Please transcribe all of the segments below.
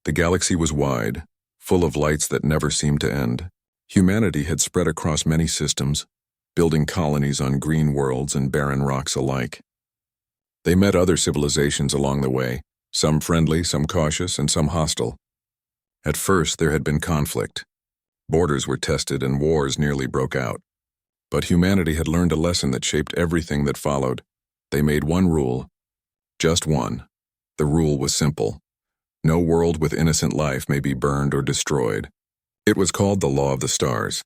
The galaxy was wide, full of lights that never seemed to end. Humanity had spread across many systems, building colonies on green worlds and barren rocks alike. They met other civilizations along the way, some friendly, some cautious, and some hostile. At first, there had been conflict. Borders were tested and wars nearly broke out. But humanity had learned a lesson that shaped everything that followed. They made one rule. Just one. The rule was simple. No world with innocent life may be burned or destroyed. It was called the Law of the Stars.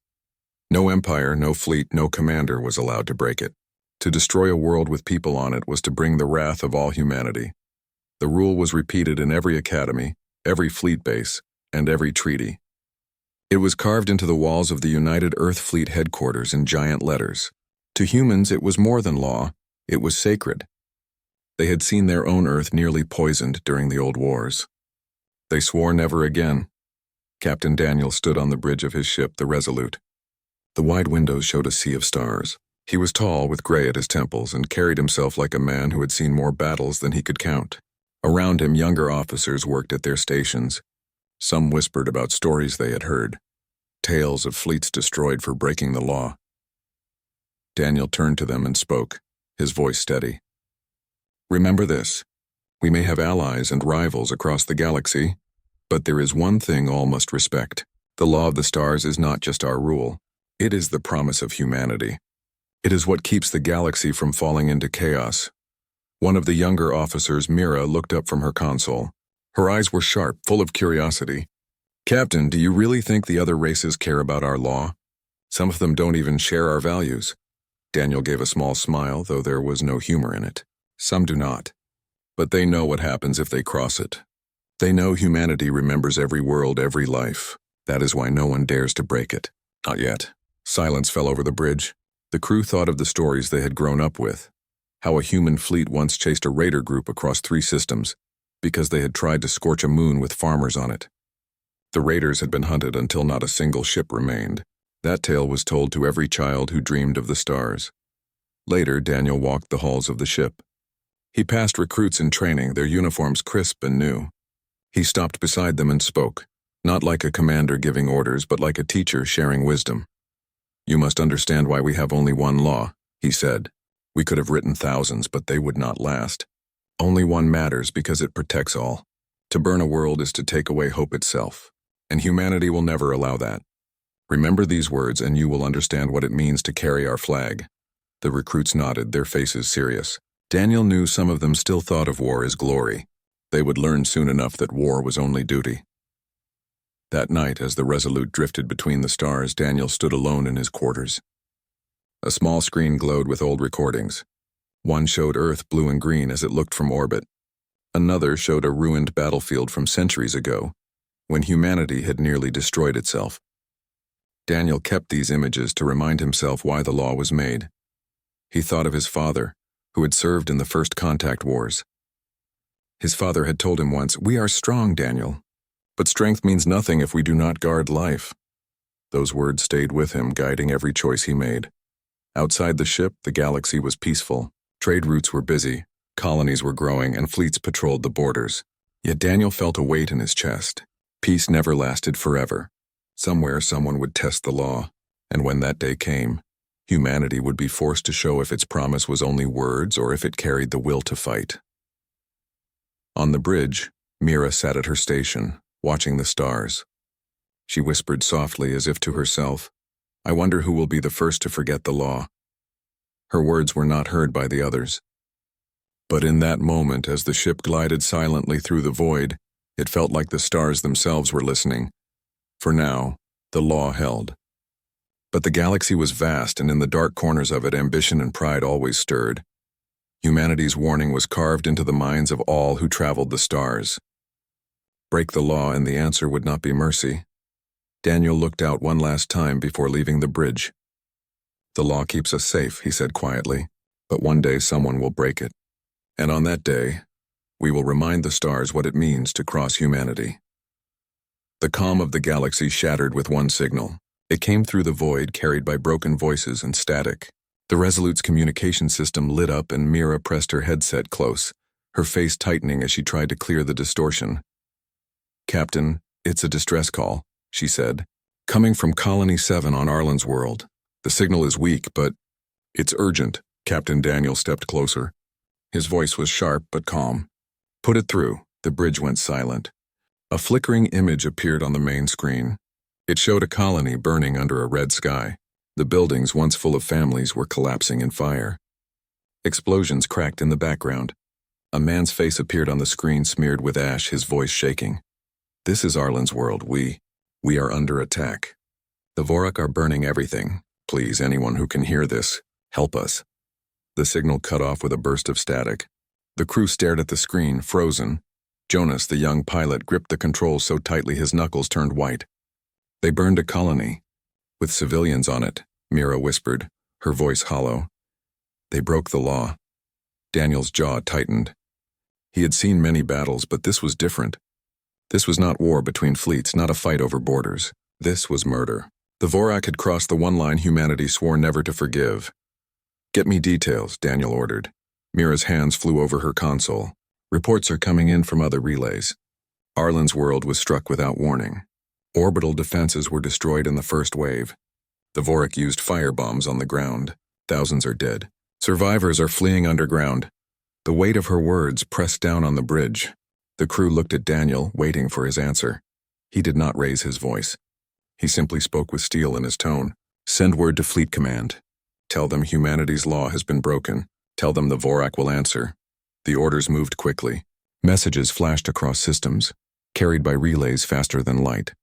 No empire, no fleet, no commander was allowed to break it. To destroy a world with people on it was to bring the wrath of all humanity. The rule was repeated in every academy, every fleet base, and every treaty. It was carved into the walls of the United Earth Fleet headquarters in giant letters. To humans, it was more than law, it was sacred. They had seen their own Earth nearly poisoned during the old wars. They swore never again. Captain Daniel stood on the bridge of his ship, the Resolute. The wide windows showed a sea of stars. He was tall, with gray at his temples, and carried himself like a man who had seen more battles than he could count. Around him, younger officers worked at their stations. Some whispered about stories they had heard, tales of fleets destroyed for breaking the law. Daniel turned to them and spoke, his voice steady. Remember this. We may have allies and rivals across the galaxy, but there is one thing all must respect. The Law of the Stars is not just our rule. It is the promise of humanity. It is what keeps the galaxy from falling into chaos. One of the younger officers, Mira, looked up from her console. Her eyes were sharp, full of curiosity. Captain, do you really think the other races care about our law? Some of them don't even share our values. Daniel gave a small smile, though there was no humor in it. Some do not. But they know what happens if they cross it. They know humanity remembers every world, every life. That is why no one dares to break it. Not yet. Silence fell over the bridge. The crew thought of the stories they had grown up with. How a human fleet once chased a raider group across 3 systems because they had tried to scorch a moon with farmers on it. The raiders had been hunted until not a single ship remained. That tale was told to every child who dreamed of the stars. Later, Daniel walked the halls of the ship. He passed recruits in training, their uniforms crisp and new. He stopped beside them and spoke, not like a commander giving orders, but like a teacher sharing wisdom. You must understand why we have only one law, he said. We could have written thousands, but they would not last. Only one matters because it protects all. To burn a world is to take away hope itself, and humanity will never allow that. Remember these words and you will understand what it means to carry our flag. The recruits nodded, their faces serious. Daniel knew some of them still thought of war as glory. They would learn soon enough that war was only duty. That night, as the Resolute drifted between the stars, Daniel stood alone in his quarters. A small screen glowed with old recordings. One showed Earth blue and green as it looked from orbit. Another showed a ruined battlefield from centuries ago, when humanity had nearly destroyed itself. Daniel kept these images to remind himself why the law was made. He thought of his father, who had served in the first contact wars. His father had told him once, "We are strong, Daniel, but strength means nothing if we do not guard life." Those words stayed with him, guiding every choice he made. Outside the ship, the galaxy was peaceful. Trade routes were busy, colonies were growing, and fleets patrolled the borders. Yet Daniel felt a weight in his chest. Peace never lasted forever. Somewhere someone would test the law, and when that day came, humanity would be forced to show if its promise was only words or if it carried the will to fight. On the bridge, Mira sat at her station, watching the stars. She whispered softly as if to herself, "I wonder who will be the first to forget the law." Her words were not heard by the others. But in that moment, as the ship glided silently through the void, it felt like the stars themselves were listening. For now, the law held. But the galaxy was vast, and in the dark corners of it, ambition and pride always stirred. Humanity's warning was carved into the minds of all who traveled the stars. Break the law, and the answer would not be mercy. Daniel looked out one last time before leaving the bridge. "The law keeps us safe," he said quietly, "but one day someone will break it. And on that day, we will remind the stars what it means to cross humanity." The calm of the galaxy shattered with one signal. It came through the void, carried by broken voices and static. The Resolute's communication system lit up and Mira pressed her headset close, her face tightening as she tried to clear the distortion. "Captain, it's a distress call," she said. "Coming from Colony 7 on Arlen's world. The signal is weak, but it's urgent." Captain Daniel stepped closer. His voice was sharp but calm. "Put it through." The bridge went silent. A flickering image appeared on the main screen. It showed a colony burning under a red sky. The buildings, once full of families, were collapsing in fire. Explosions cracked in the background. A man's face appeared on the screen, smeared with ash, his voice shaking. "This is Arlen's world. We are under attack. The Vorak are burning everything. Please, anyone who can hear this, help us." The signal cut off with a burst of static. The crew stared at the screen, frozen. Jonas, the young pilot, gripped the controls so tightly his knuckles turned white. "They burned a colony. With civilians on it," Mira whispered, her voice hollow. "They broke the law." Daniel's jaw tightened. He had seen many battles, but this was different. This was not war between fleets, not a fight over borders. This was murder. The Vorak had crossed the one line humanity swore never to forgive. "Get me details," Daniel ordered. Mira's hands flew over her console. "Reports are coming in from other relays. Arlen's world was struck without warning. Orbital defenses were destroyed in the first wave. The Vorak used firebombs on the ground. Thousands are dead. Survivors are fleeing underground." The weight of her words pressed down on the bridge. The crew looked at Daniel, waiting for his answer. He did not raise his voice. He simply spoke with steel in his tone. "Send word to Fleet Command. Tell them humanity's law has been broken. Tell them the Vorak will answer." The orders moved quickly. Messages flashed across systems, carried by relays faster than light.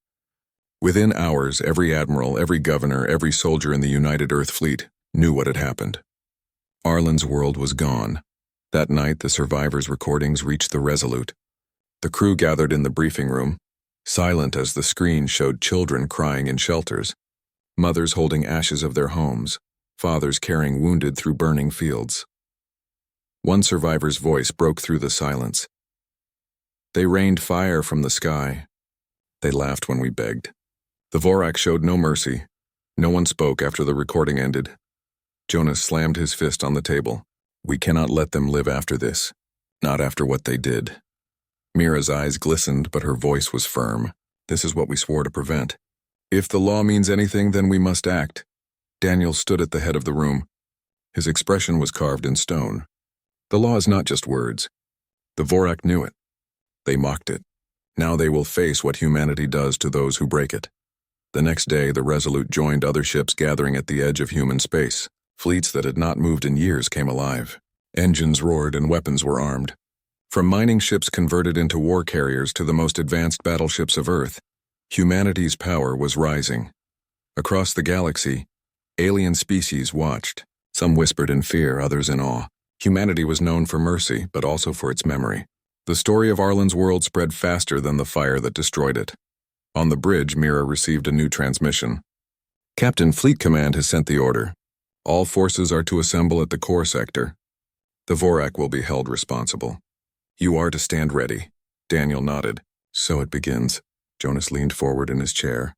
Within hours, every admiral, every governor, every soldier in the United Earth Fleet knew what had happened. Arlen's world was gone. That night, the survivors' recordings reached the Resolute. The crew gathered in the briefing room, silent as the screen showed children crying in shelters, mothers holding ashes of their homes, fathers carrying wounded through burning fields. One survivor's voice broke through the silence. "They rained fire from the sky. They laughed when we begged." The Vorak showed no mercy. No one spoke after the recording ended. Jonas slammed his fist on the table. "We cannot let them live after this. Not after what they did." Mira's eyes glistened, but her voice was firm. "This is what we swore to prevent. If the law means anything, then we must act." Daniel stood at the head of the room. His expression was carved in stone. The law is not just words. The Vorak knew it. They mocked it. Now they will face what humanity does to those who break it. The next day, the Resolute joined other ships gathering at the edge of human space. Fleets that had not moved in years came alive. Engines roared and weapons were armed. From mining ships converted into war carriers to the most advanced battleships of Earth, humanity's power was rising. Across the galaxy, alien species watched. Some whispered in fear, others in awe. Humanity was known for mercy, but also for its memory. The story of Arlen's world spread faster than the fire that destroyed it. On the bridge, Mira received a new transmission. "Captain, Fleet Command has sent the order. All forces are to assemble at the core sector. The Vorak will be held responsible. You are to stand ready." Daniel nodded. "So it begins." Jonas leaned forward in his chair.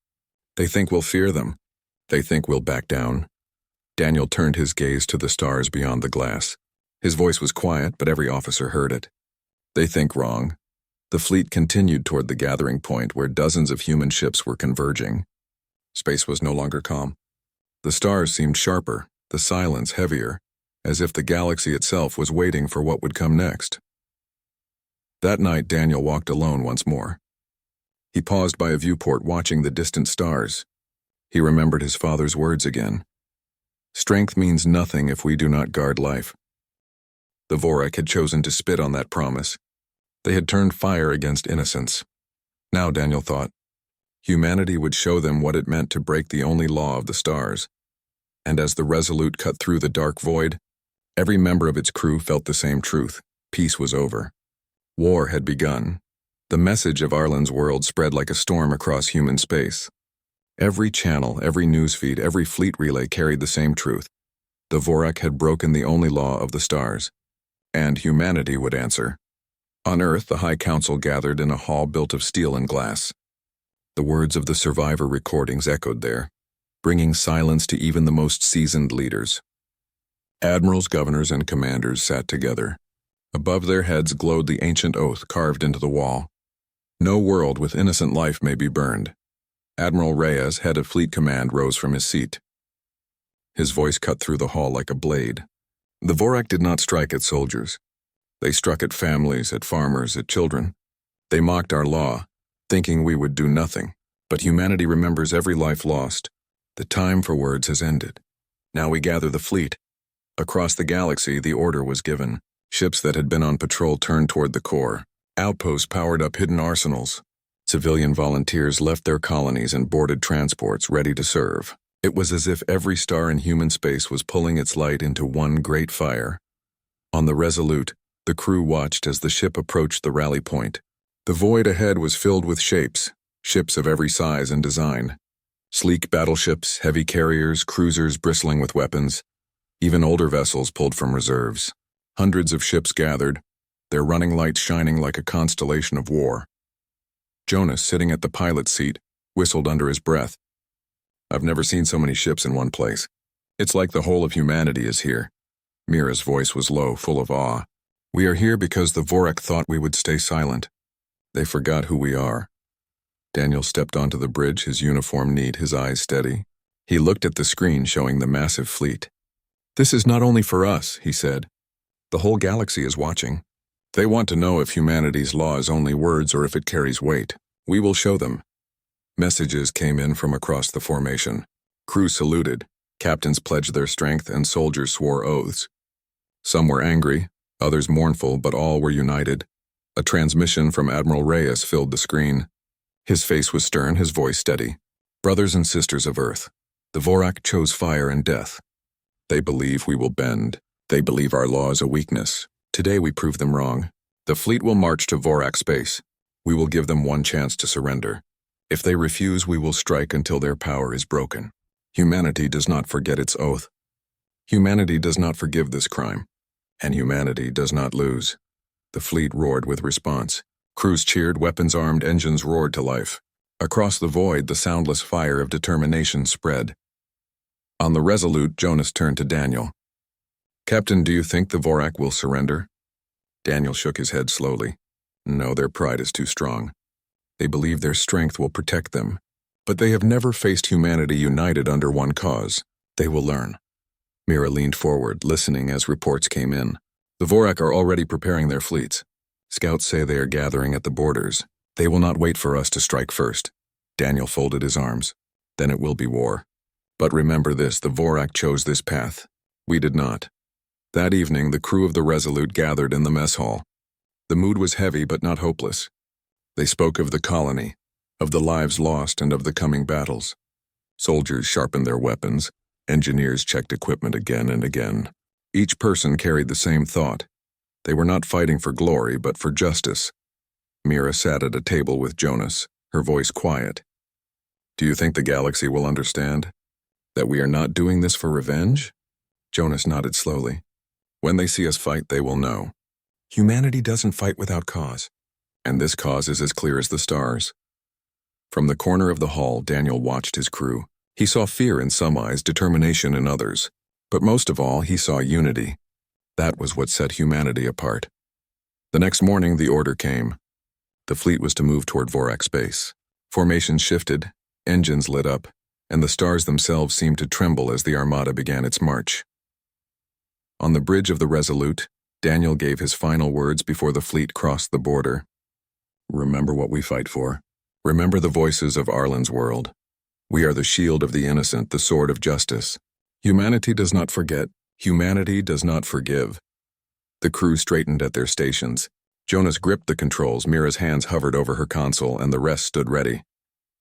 "They think we'll fear them. They think we'll back down." Daniel turned his gaze to the stars beyond the glass. His voice was quiet, but every officer heard it. "They think wrong." The fleet continued toward the gathering point where dozens of human ships were converging. Space was no longer calm. The stars seemed sharper, the silence heavier, as if the galaxy itself was waiting for what would come next. That night, Daniel walked alone once more. He paused by a viewport watching the distant stars. He remembered his father's words again. "Strength means nothing if we do not guard life." The Vorak had chosen to spit on that promise. They had turned fire against innocence. Now, Daniel thought, humanity would show them what it meant to break the only law of the stars. And as the Resolute cut through the dark void, every member of its crew felt the same truth. Peace was over. War had begun. The message of Arlen's world spread like a storm across human space. Every channel, every newsfeed, every fleet relay carried the same truth. The Vorak had broken the only law of the stars. And humanity would answer. On Earth, the High Council gathered in a hall built of steel and glass. The words of the survivor recordings echoed there, bringing silence to even the most seasoned leaders. Admirals, governors, and commanders sat together. Above their heads glowed the ancient oath carved into the wall. No world with innocent life may be burned. Admiral Reyes, head of Fleet Command, rose from his seat. His voice cut through the hall like a blade. The Vorak did not strike at soldiers. They struck at families, at farmers, at children. They mocked our law, thinking we would do nothing. But humanity remembers every life lost. The time for words has ended. Now we gather the fleet. Across the galaxy, the order was given. Ships that had been on patrol turned toward the core. Outposts powered up hidden arsenals. Civilian volunteers left their colonies and boarded transports ready to serve. It was as if every star in human space was pulling its light into one great fire. On the Resolute, the crew watched as the ship approached the rally point. The void ahead was filled with shapes, ships of every size and design. Sleek battleships, heavy carriers, cruisers bristling with weapons. Even older vessels pulled from reserves. Hundreds of ships gathered, their running lights shining like a constellation of war. Jonas, sitting at the pilot's seat, whistled under his breath. I've never seen so many ships in one place. It's like the whole of humanity is here. Mira's voice was low, full of awe. We are here because the Vorak thought we would stay silent. They forgot who we are. Daniel stepped onto the bridge, his uniform neat, his eyes steady. He looked at the screen showing the massive fleet. This is not only for us, he said. The whole galaxy is watching. They want to know if humanity's law is only words or if it carries weight. We will show them. Messages came in from across the formation. Crew saluted, captains pledged their strength, and soldiers swore oaths. Some were angry, others mournful, but all were united. A transmission from Admiral Reyes filled the screen. His face was stern, his voice steady. Brothers and sisters of Earth, the Vorak chose fire and death. They believe we will bend. They believe our law is a weakness. Today we prove them wrong. The fleet will march to Vorak space. We will give them one chance to surrender. If they refuse, we will strike until their power is broken. Humanity does not forget its oath. Humanity does not forgive this crime. And humanity does not lose. The fleet roared with response. Crews cheered, weapons armed, engines roared to life. Across the void, the soundless fire of determination spread. On the Resolute, Jonas turned to Daniel. Captain, do you think the Vorak will surrender? Daniel shook his head slowly. No, their pride is too strong. They believe their strength will protect them. But they have never faced humanity united under one cause. They will learn. Mira leaned forward, listening as reports came in. The Vorak are already preparing their fleets. Scouts say they are gathering at the borders. They will not wait for us to strike first. Daniel folded his arms. Then it will be war. But remember this, the Vorak chose this path. We did not. That evening, the crew of the Resolute gathered in the mess hall. The mood was heavy but not hopeless. They spoke of the colony, of the lives lost and of the coming battles. Soldiers sharpened their weapons. Engineers checked equipment again and again. Each person carried the same thought. They were not fighting for glory, but for justice. Mira sat at a table with Jonas, her voice quiet. Do you think the galaxy will understand? That we are not doing this for revenge? Jonas nodded slowly. When they see us fight, they will know. Humanity doesn't fight without cause. And this cause is as clear as the stars. From the corner of the hall, Daniel watched his crew. He saw fear in some eyes, determination in others. But most of all, he saw unity. That was what set humanity apart. The next morning, the order came. The fleet was to move toward Vorak space. Formations shifted, engines lit up, and the stars themselves seemed to tremble as the armada began its march. On the bridge of the Resolute, Daniel gave his final words before the fleet crossed the border. Remember what we fight for. Remember the voices of Arlen's world. We are the shield of the innocent, the sword of justice. Humanity does not forget. Humanity does not forgive. The crew straightened at their stations. Jonas gripped the controls, Mira's hands hovered over her console, and the rest stood ready.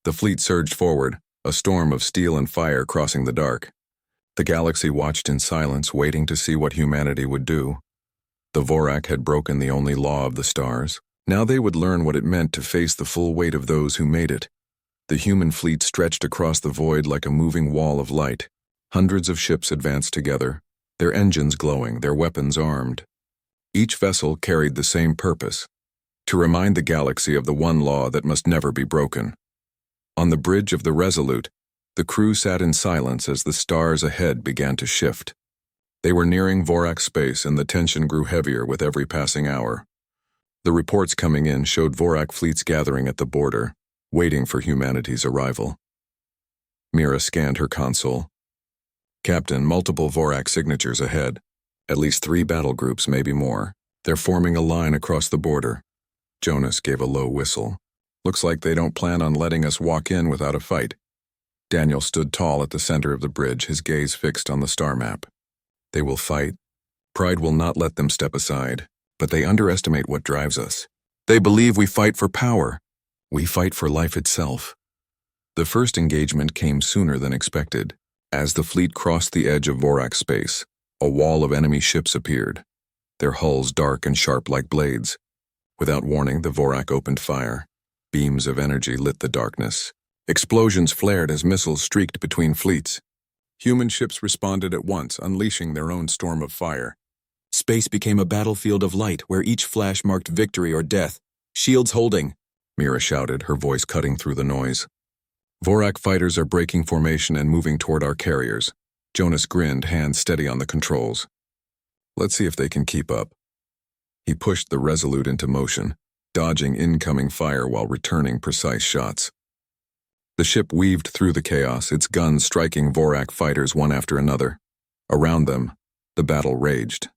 The fleet surged forward, a storm of steel and fire crossing the dark. The galaxy watched in silence, waiting to see what humanity would do. The Vorak had broken the only law of the stars. Now they would learn what it meant to face the full weight of those who made it. The human fleet stretched across the void like a moving wall of light. Hundreds of ships advanced together, their engines glowing, their weapons armed. Each vessel carried the same purpose, to remind the galaxy of the one law that must never be broken. On the bridge of the Resolute, the crew sat in silence as the stars ahead began to shift. They were nearing Vorak space and the tension grew heavier with every passing hour. The reports coming in showed Vorak fleets gathering at the border, waiting for humanity's arrival. Mira scanned her console. Captain, multiple Vorak signatures ahead. At least 3 battle groups, maybe more. They're forming a line across the border. Jonas gave a low whistle. Looks like they don't plan on letting us walk in without a fight. Daniel stood tall at the center of the bridge, his gaze fixed on the star map. They will fight. Pride will not let them step aside, but they underestimate what drives us. They believe we fight for power. We fight for life itself. The first engagement came sooner than expected. As the fleet crossed the edge of Vorak space, a wall of enemy ships appeared, their hulls dark and sharp like blades. Without warning, the Vorak opened fire. Beams of energy lit the darkness. Explosions flared as missiles streaked between fleets. Human ships responded at once, unleashing their own storm of fire. Space became a battlefield of light where each flash marked victory or death. Shields holding, Mira shouted, her voice cutting through the noise. Vorak fighters are breaking formation and moving toward our carriers. Jonas grinned, hands steady on the controls. Let's see if they can keep up. He pushed the Resolute into motion, dodging incoming fire while returning precise shots. The ship weaved through the chaos, its guns striking Vorak fighters one after another. Around them, the battle raged.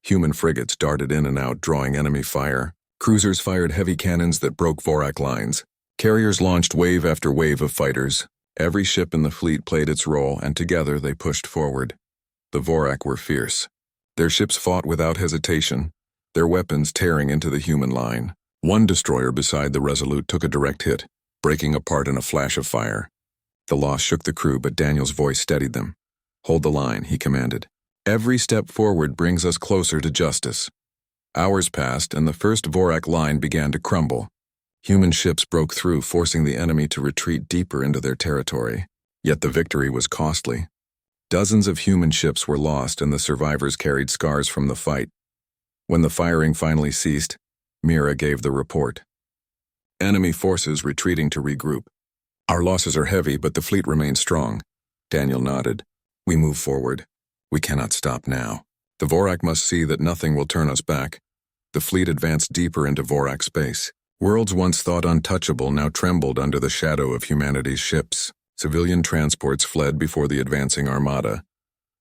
Human frigates darted in and out, drawing enemy fire. Cruisers fired heavy cannons that broke Vorak lines. Carriers launched wave after wave of fighters. Every ship in the fleet played its role, and together they pushed forward. The Vorak were fierce. Their ships fought without hesitation, their weapons tearing into the human line. One destroyer beside the Resolute took a direct hit, breaking apart in a flash of fire. The loss shook the crew, but Daniel's voice steadied them. Hold the line, he commanded. Every step forward brings us closer to justice. Hours passed, and the first Vorak line began to crumble. Human ships broke through, forcing the enemy to retreat deeper into their territory. Yet the victory was costly. Dozens of human ships were lost, and the survivors carried scars from the fight. When the firing finally ceased, Mira gave the report. Enemy forces retreating to regroup. Our losses are heavy, but the fleet remains strong. Daniel nodded. We move forward. We cannot stop now. The Vorak must see that nothing will turn us back. The fleet advanced deeper into Vorak space. Worlds once thought untouchable now trembled under the shadow of humanity's ships. Civilian transports fled before the advancing armada,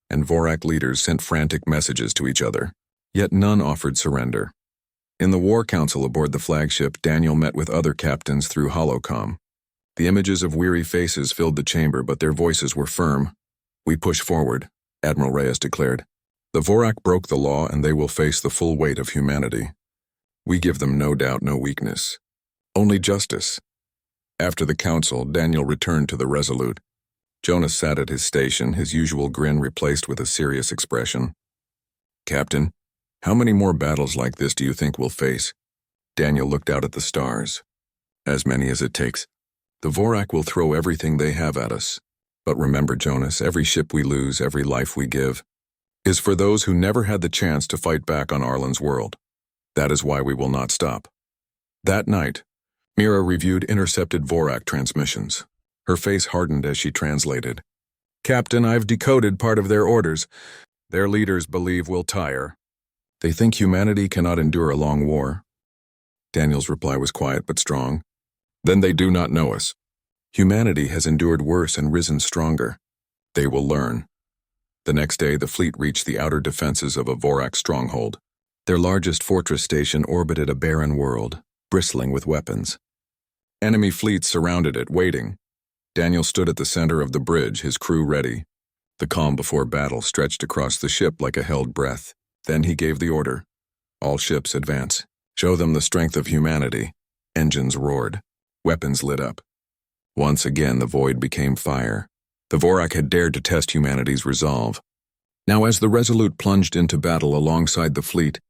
and Vorak leaders sent frantic messages to each other. Yet none offered surrender. In the War Council aboard the flagship, Daniel met with other captains through holocom. The images of weary faces filled the chamber, but their voices were firm. We push forward, Admiral Reyes declared. The Vorak broke the law, and they will face the full weight of humanity. We give them no doubt, no weakness. Only justice. After the council, Daniel returned to the Resolute. Jonas sat at his station, his usual grin replaced with a serious expression. Captain, how many more battles like this do you think we'll face? Daniel looked out at the stars. As many as it takes. The Vorak will throw everything they have at us. But remember, Jonas, every ship we lose, every life we give, is for those who never had the chance to fight back on Arlen's world. That is why we will not stop. That night, Mira reviewed intercepted Vorak transmissions. Her face hardened as she translated. Captain, I've decoded part of their orders. Their leaders believe we'll tire. They think humanity cannot endure a long war. Daniel's reply was quiet but strong. Then they do not know us. Humanity has endured worse and risen stronger. They will learn. The next day, the fleet reached the outer defenses of a Vorak stronghold. Their largest fortress station orbited a barren world, bristling with weapons. Enemy fleets surrounded it, waiting. Daniel stood at the center of the bridge, his crew ready. The calm before battle stretched across the ship like a held breath. Then he gave the order. All ships advance. Show them the strength of humanity. Engines roared. Weapons lit up. Once again, the void became fire. The Vorak had dared to test humanity's resolve. Now, as the Resolute plunged into battle alongside the fleet,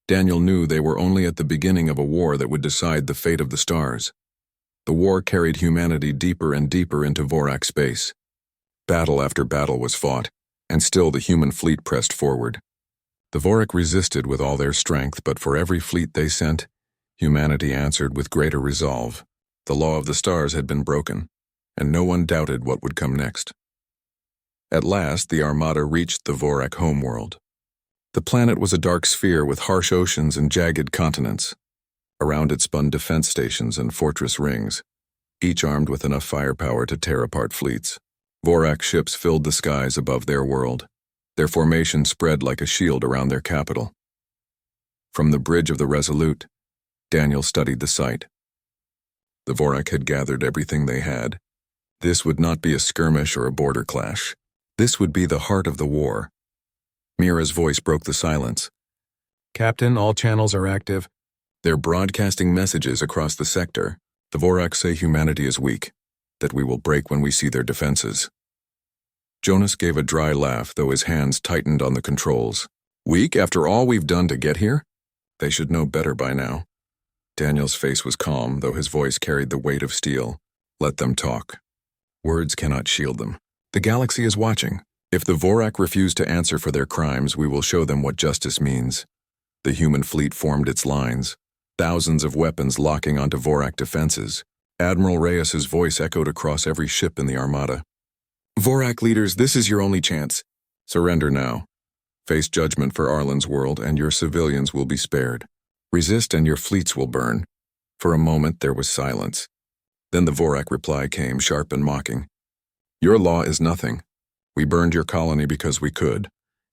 Daniel knew they were only at the beginning of a war that would decide the fate of the stars. The war carried humanity deeper and deeper into Vorak space. Battle after battle was fought, and still the human fleet pressed forward. The Vorak resisted with all their strength, but for every fleet they sent, humanity answered with greater resolve. The law of the stars had been broken, and no one doubted what would come next. At last, the Armada reached the Vorak homeworld. The planet was a dark sphere with harsh oceans and jagged continents. Around it spun defense stations and fortress rings, each armed with enough firepower to tear apart fleets. Vorak ships filled the skies above their world. Their formation spread like a shield around their capital. From the bridge of the Resolute, Daniel studied the sight. The Vorak had gathered everything they had. This would not be a skirmish or a border clash. This would be the heart of the war. Mira's voice broke the silence. Captain, all channels are active. They're broadcasting messages across the sector. The Vorak say humanity is weak, that we will break when we see their defenses. Jonas gave a dry laugh, though his hands tightened on the controls. Weak after all we've done to get here? They should know better by now. Daniel's face was calm, though his voice carried the weight of steel. Let them talk. Words cannot shield them. The galaxy is watching. If the Vorak refuse to answer for their crimes, we will show them what justice means. The human fleet formed its lines, thousands of weapons locking onto Vorak defenses. Admiral Reyes's voice echoed across every ship in the armada. Vorak leaders, this is your only chance. Surrender now. Face judgment for Arlen's world, and your civilians will be spared. Resist and your fleets will burn. For a moment there was silence. Then the Vorak reply came, sharp and mocking. Your law is nothing. We burned your colony because we could,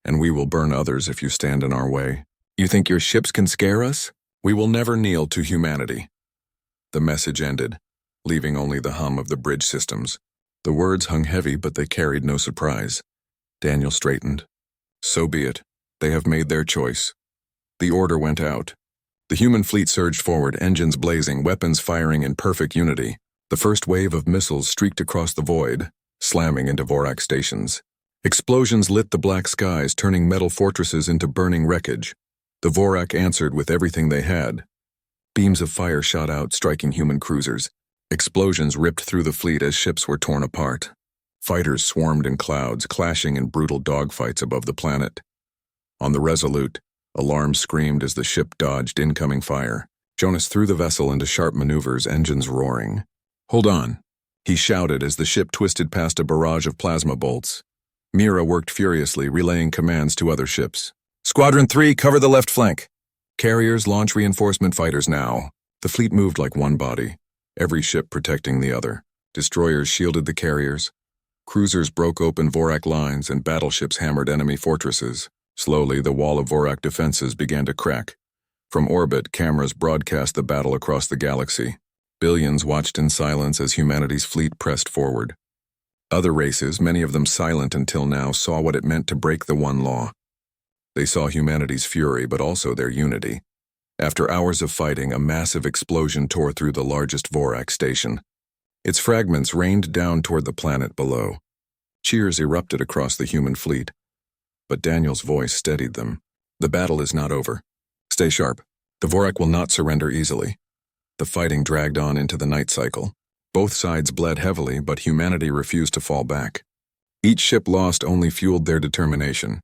and we will burn others if you stand in our way. You think your ships can scare us? We will never kneel to humanity. The message ended, leaving only the hum of the bridge systems. The words hung heavy, but they carried no surprise. Daniel straightened. So be it. They have made their choice. The order went out. The human fleet surged forward, engines blazing, weapons firing in perfect unity. The first wave of missiles streaked across the void, slamming into Vorak stations. Explosions lit the black skies, turning metal fortresses into burning wreckage. The Vorak answered with everything they had. Beams of fire shot out, striking human cruisers. Explosions ripped through the fleet as ships were torn apart. Fighters swarmed in clouds, clashing in brutal dogfights above the planet. On the Resolute, alarms screamed as the ship dodged incoming fire. Jonas threw the vessel into sharp maneuvers, engines roaring. Hold on, he shouted as the ship twisted past a barrage of plasma bolts. Mira worked furiously, relaying commands to other ships. Squadron 3, cover the left flank. Carriers, launch reinforcement fighters now. The fleet moved like one body, every ship protecting the other. Destroyers shielded the carriers. Cruisers broke open Vorak lines and battleships hammered enemy fortresses. Slowly, the wall of Vorak defenses began to crack. From orbit, cameras broadcast the battle across the galaxy. Billions watched in silence as humanity's fleet pressed forward. Other races, many of them silent until now, saw what it meant to break the one law. They saw humanity's fury, but also their unity. After hours of fighting, a massive explosion tore through the largest Vorak station. Its fragments rained down toward the planet below. Cheers erupted across the human fleet. But Daniel's voice steadied them. The battle is not over. Stay sharp. The Vorak will not surrender easily. The fighting dragged on into the night cycle. Both sides bled heavily, but humanity refused to fall back. Each ship lost only fueled their determination.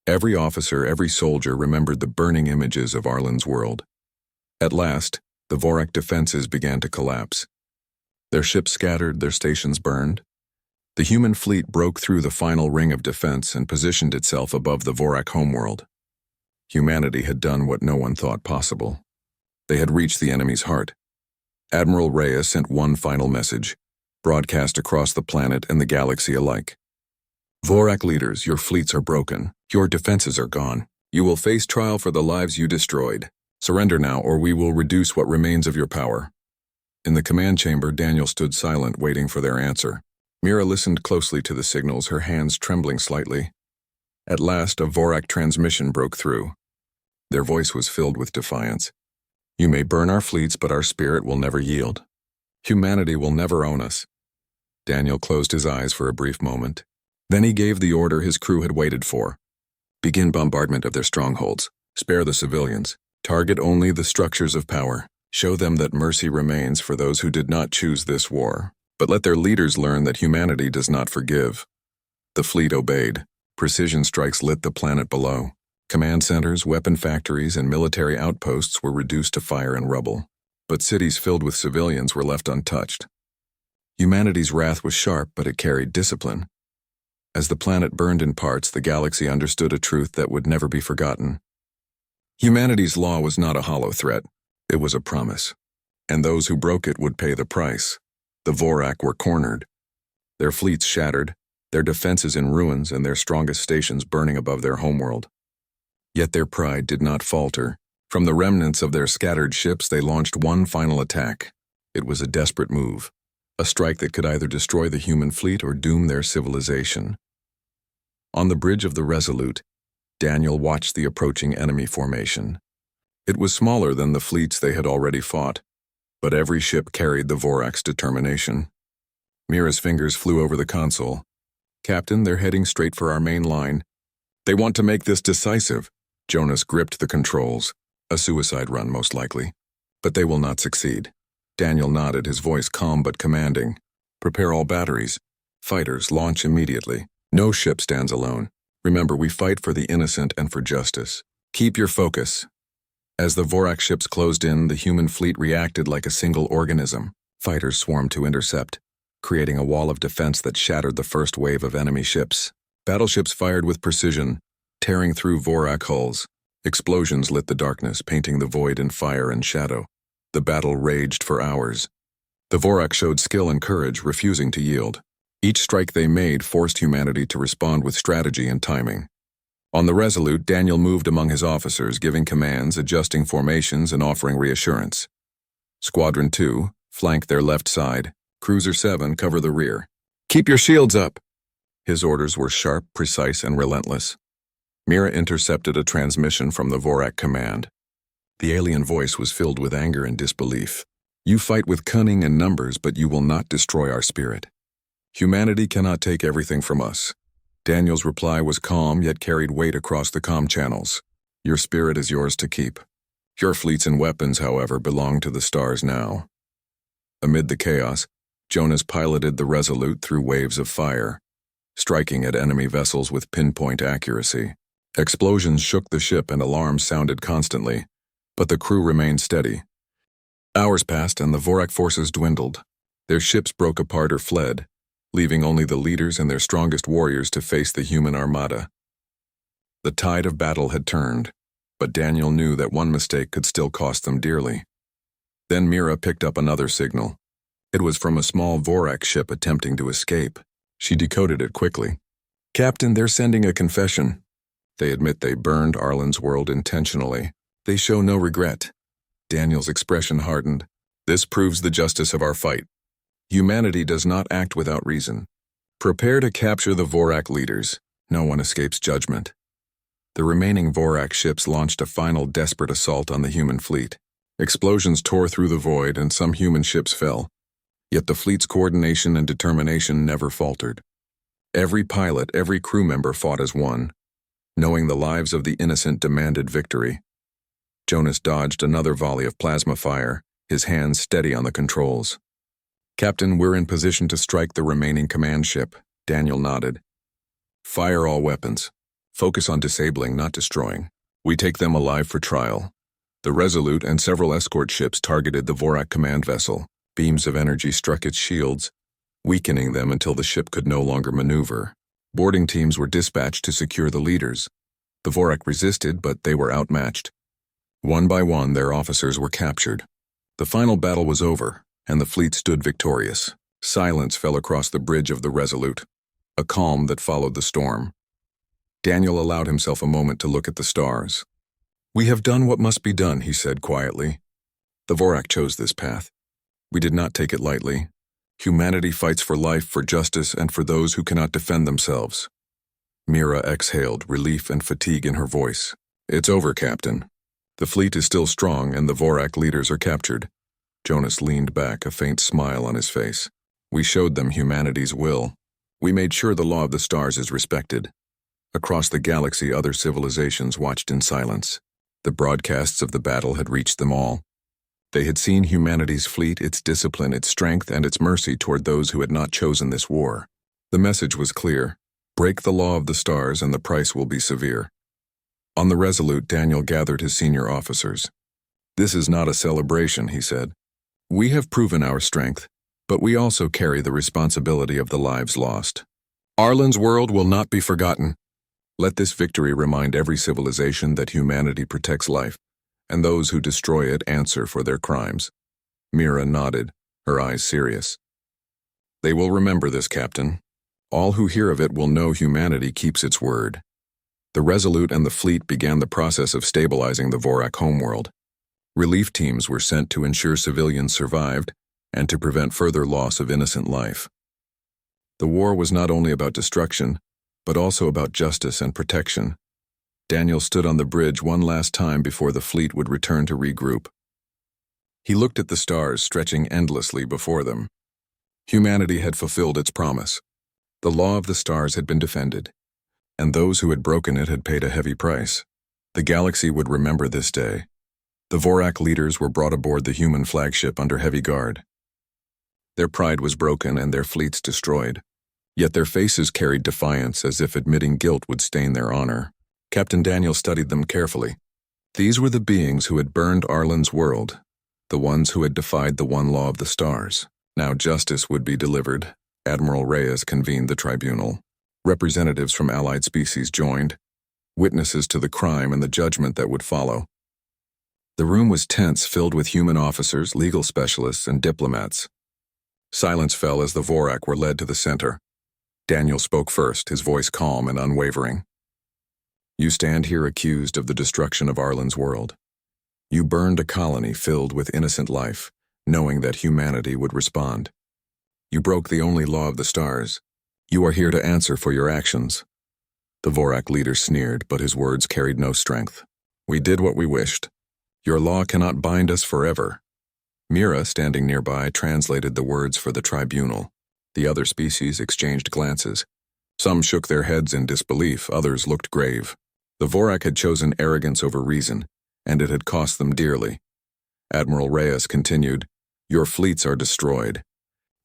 Every officer, every soldier remembered the burning images of Arlen's world. At last, the Vorak defenses began to collapse. Their ships scattered, their stations burned. The human fleet broke through the final ring of defense and positioned itself above the Vorak homeworld. Humanity had done what no one thought possible. They had reached the enemy's heart. Admiral Reyes sent one final message, broadcast across the planet and the galaxy alike. Vorak leaders, your fleets are broken. Your defenses are gone. You will face trial for the lives you destroyed. Surrender now, or we will reduce what remains of your power. In the command chamber, Daniel stood silent, waiting for their answer. Mira listened closely to the signals, her hands trembling slightly. At last, a Vorak transmission broke through. Their voice was filled with defiance. You may burn our fleets, but our spirit will never yield. Humanity will never own us. Daniel closed his eyes for a brief moment. Then he gave the order his crew had waited for. Begin bombardment of their strongholds. Spare the civilians. Target only the structures of power. Show them that mercy remains for those who did not choose this war. But let their leaders learn that humanity does not forgive. The fleet obeyed. Precision strikes lit the planet below. Command centers, weapon factories, and military outposts were reduced to fire and rubble. But cities filled with civilians were left untouched. Humanity's wrath was sharp, but it carried discipline. As the planet burned in parts, the galaxy understood a truth that would never be forgotten. Humanity's law was not a hollow threat. It was a promise. And those who broke it would pay the price. The Vorak were cornered. Their fleets shattered, their defenses in ruins and their strongest stations burning above their homeworld. Yet their pride did not falter. From the remnants of their scattered ships they launched one final attack. It was a desperate move, a strike that could either destroy the human fleet or doom their civilization. On the bridge of the Resolute, Daniel watched the approaching enemy formation. It was smaller than the fleets they had already fought, but every ship carried the Vorak's determination. Mira's fingers flew over the console. "Captain, they're heading straight for our main line. They want to make this decisive." Jonas gripped the controls. A suicide run, most likely. But they will not succeed. Daniel nodded, his voice calm but commanding. "Prepare all batteries. Fighters, launch immediately. No ship stands alone. Remember, we fight for the innocent and for justice. Keep your focus." As the Vorak ships closed in, the human fleet reacted like a single organism. Fighters swarmed to intercept, creating a wall of defense that shattered the first wave of enemy ships. Battleships fired with precision, tearing through Vorak hulls. Explosions lit the darkness, painting the void in fire and shadow. The battle raged for hours. The Vorak showed skill and courage, refusing to yield. Each strike they made forced humanity to respond with strategy and timing. On the Resolute, Daniel moved among his officers, giving commands, adjusting formations, and offering reassurance. Squadron 2, flank their left side. Cruiser 7, cover the rear. "Keep your shields up!" His orders were sharp, precise, and relentless. Mira intercepted a transmission from the Vorak command. The alien voice was filled with anger and disbelief. "You fight with cunning and numbers, but you will not destroy our spirit. Humanity cannot take everything from us." Daniel's reply was calm, yet carried weight across the comm channels. "Your spirit is yours to keep. Your fleets and weapons, however, belong to the stars now." Amid the chaos, Jonas piloted the Resolute through waves of fire, striking at enemy vessels with pinpoint accuracy. Explosions shook the ship and alarms sounded constantly, but the crew remained steady. Hours passed and the Vorak forces dwindled. Their ships broke apart or fled, leaving only the leaders and their strongest warriors to face the human armada. The tide of battle had turned, but Daniel knew that one mistake could still cost them dearly. Then Mira picked up another signal. It was from a small Vorak ship attempting to escape. She decoded it quickly. "Captain, they're sending a confession. They admit they burned Arlen's world intentionally. They show no regret." Daniel's expression hardened. "This proves the justice of our fight. Humanity does not act without reason. Prepare to capture the Vorak leaders. No one escapes judgment." The remaining Vorak ships launched a final desperate assault on the human fleet. Explosions tore through the void and some human ships fell. Yet the fleet's coordination and determination never faltered. Every pilot, every crew member fought as one, knowing the lives of the innocent demanded victory. Jonas dodged another volley of plasma fire, his hands steady on the controls. "Captain, we're in position to strike the remaining command ship." Daniel nodded. "Fire all weapons. Focus on disabling, not destroying. We take them alive for trial." The Resolute and several escort ships targeted the Vorak command vessel. Beams of energy struck its shields, weakening them until the ship could no longer maneuver. Boarding teams were dispatched to secure the leaders. The Vorak resisted, but they were outmatched. One by one, their officers were captured. The final battle was over, and the fleet stood victorious. Silence fell across the bridge of the Resolute, a calm that followed the storm. Daniel allowed himself a moment to look at the stars. "We have done what must be done," he said quietly. "The Vorak chose this path. We did not take it lightly. Humanity fights for life, for justice, and for those who cannot defend themselves." Mira exhaled, relief and fatigue in her voice. "It's over, Captain. The fleet is still strong, and the Vorak leaders are captured." Jonas leaned back, a faint smile on his face. "We showed them humanity's will. We made sure the law of the stars is respected." Across the galaxy, other civilizations watched in silence. The broadcasts of the battle had reached them all. They had seen humanity's fleet, its discipline, its strength, and its mercy toward those who had not chosen this war. The message was clear. Break the law of the stars and the price will be severe. On the Resolute, Daniel gathered his senior officers. "This is not a celebration," he said. "We have proven our strength, but we also carry the responsibility of the lives lost. Arlen's world will not be forgotten. Let this victory remind every civilization that humanity protects life, and those who destroy it answer for their crimes. Mira nodded, her eyes serious. They will remember this, Captain. All who hear of it will know humanity keeps its word. The Resolute and the fleet began the process of stabilizing the Vorak homeworld. Relief teams were sent to ensure civilians survived and to prevent further loss of innocent life. The war was not only about destruction, but also about justice and protection. Daniel stood on the bridge one last time before the fleet would return to regroup. He looked at the stars stretching endlessly before them. Humanity had fulfilled its promise. The law of the stars had been defended, and those who had broken it had paid a heavy price. The galaxy would remember this day. The Vorak leaders were brought aboard the human flagship under heavy guard. Their pride was broken and their fleets destroyed. Yet their faces carried defiance, as if admitting guilt would stain their honor. Captain Daniel studied them carefully. These were the beings who had burned Arlen's world, the ones who had defied the one law of the stars. Now justice would be delivered. Admiral Reyes convened the tribunal. Representatives from allied species joined, witnesses to the crime and the judgment that would follow. The room was tense, filled with human officers, legal specialists, and diplomats. Silence fell as the Vorak were led to the center. Daniel spoke first, his voice calm and unwavering. You stand here accused of the destruction of Arlen's world. You burned a colony filled with innocent life, knowing that humanity would respond. You broke the only law of the stars. You are here to answer for your actions. The Vorak leader sneered, but his words carried no strength. We did what we wished. Your law cannot bind us forever. Mira, standing nearby, translated the words for the tribunal. The other species exchanged glances. Some shook their heads in disbelief, others looked grave. The Vorak had chosen arrogance over reason, and it had cost them dearly. Admiral Reyes continued, Your fleets are destroyed.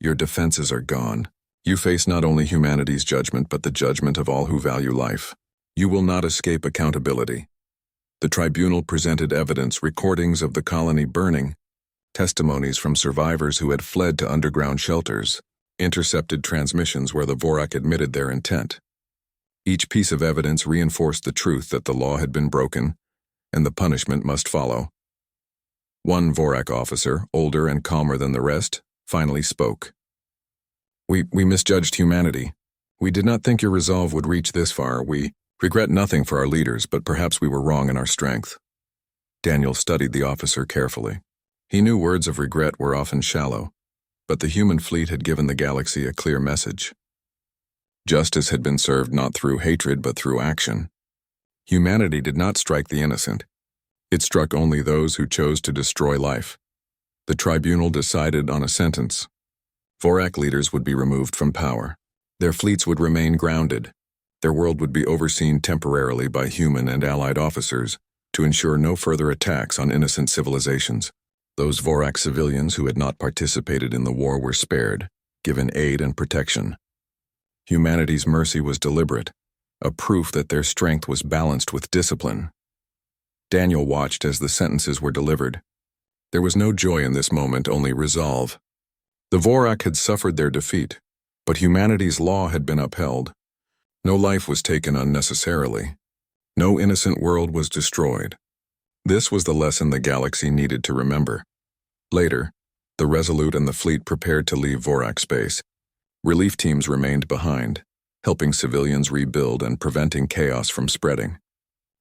Your defenses are gone. You face not only humanity's judgment, but the judgment of all who value life. You will not escape accountability. The tribunal presented evidence, recordings of the colony burning, testimonies from survivors who had fled to underground shelters, intercepted transmissions where the Vorak admitted their intent. Each piece of evidence reinforced the truth that the law had been broken, and the punishment must follow. One Vorak officer, older and calmer than the rest, finally spoke. We misjudged humanity. We did not think your resolve would reach this far. We regret nothing for our leaders, but perhaps we were wrong in our strength. Daniel studied the officer carefully. He knew words of regret were often shallow, but the human fleet had given the galaxy a clear message. Justice had been served not through hatred but through action. Humanity did not strike the innocent. It struck only those who chose to destroy life. The tribunal decided on a sentence. Vorak leaders would be removed from power. Their fleets would remain grounded. Their world would be overseen temporarily by human and allied officers to ensure no further attacks on innocent civilizations. Those Vorak civilians who had not participated in the war were spared, given aid and protection. Humanity's mercy was deliberate, a proof that their strength was balanced with discipline. Daniel watched as the sentences were delivered. There was no joy in this moment, only resolve. The Vorak had suffered their defeat, but humanity's law had been upheld. No life was taken unnecessarily. No innocent world was destroyed. This was the lesson the galaxy needed to remember. Later, the Resolute and the fleet prepared to leave Vorak space. Relief teams remained behind, helping civilians rebuild and preventing chaos from spreading.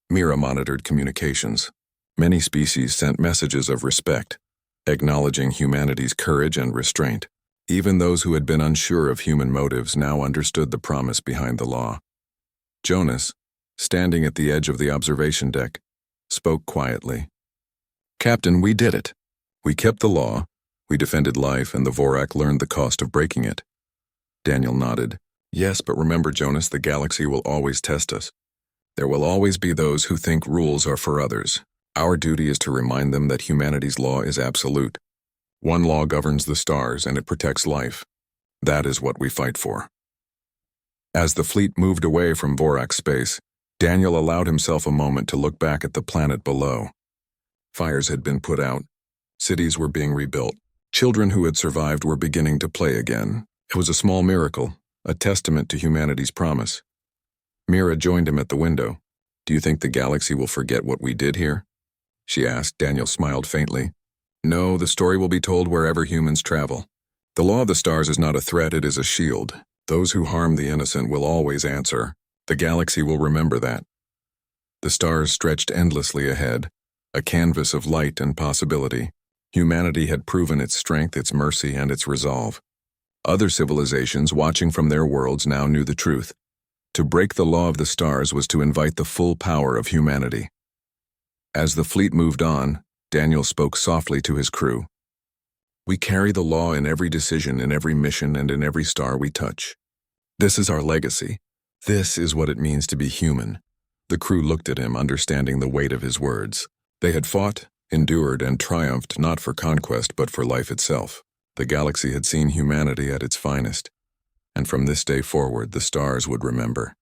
Mira monitored communications. Many species sent messages of respect, acknowledging humanity's courage and restraint. Even those who had been unsure of human motives now understood the promise behind the law. Jonas, standing at the edge of the observation deck, spoke quietly. Captain, we did it. We kept the law, we defended life, and the Vorak learned the cost of breaking it. Daniel nodded. Yes, but remember, Jonas, the galaxy will always test us. There will always be those who think rules are for others. Our duty is to remind them that humanity's law is absolute. One law governs the stars, and it protects life. That is what we fight for. As the fleet moved away from Vorak space, Daniel allowed himself a moment to look back at the planet below. Fires had been put out. Cities were being rebuilt. Children who had survived were beginning to play again. It was a small miracle, a testament to humanity's promise. Mira joined him at the window. Do you think the galaxy will forget what we did here? she asked. Daniel smiled faintly. No, the story will be told wherever humans travel. The law of the stars is not a threat, it is a shield. Those who harm the innocent will always answer. The galaxy will remember that. The stars stretched endlessly ahead, a canvas of light and possibility. Humanity had proven its strength, its mercy, and its resolve. Other civilizations, watching from their worlds, now knew the truth. To break the law of the stars was to invite the full power of humanity. As the fleet moved on, Daniel spoke softly to his crew. We carry the law in every decision, in every mission, and in every star we touch. This is our legacy. This is what it means to be human. The crew looked at him, understanding the weight of his words. They had fought, endured, and triumphed not for conquest but for life itself. The galaxy had seen humanity at its finest, and from this day forward the stars would remember.